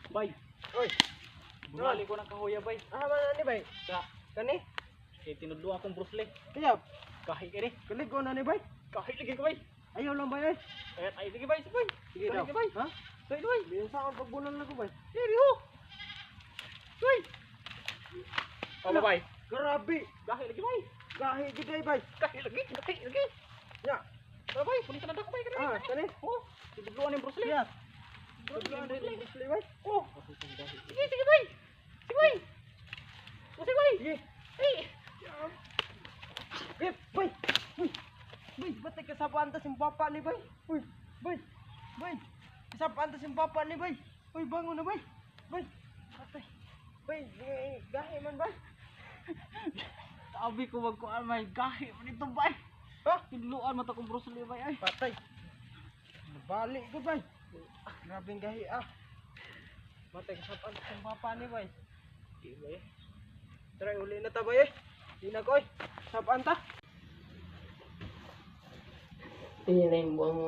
Bay, Oy, bumali ko ng kahoya bay. mana ni bay? Ka, Kani? tinudlo akong Bruce Lee. Kaya, Kahit ini, kalig ko na ni bay. kahit lagi ko bay. Ayaw lang bay. Kahit ay lagi bay, sabay. Sige Kahit daw. lagi bay. Ha? Say bay. Biyan sa akong pagbunan na ko bay. Seryo. Bay. Apa bay? Grabe. Kahit lagi bay. Gahi gid bay. Kahit lagi. Ya. Apa bay? Punitan na ako bay kanina. Ah, kani? Oh, tinudloan ng Bruce Lee. Iya. Bruce Lee, Pagbunan Bruce ni Lee. Bruce Lee bay. Oh. Sige bay. Sige bay. Sige bay. Sige. Hey. Eh, bay. Uy. Bay, ba't kasapaan ta si papa ni bay? Uy, bay. Bay. Kasapaan ta si papa ni bay. Uy, bangon na bay. Bay. Patay. Bay, gahi man bay. Sabi ko magkuan may gahi man ito bay. Ha? Tinluan mata kong Bruce Lee bay ay. Patay. Balik ko bay. Grabing gahi ah. Matay kasapaan ta si papa ni bay. Di bay. Try uli na ta bay eh. Di na ko eh. Kasapaan ta. Yan na yung buwang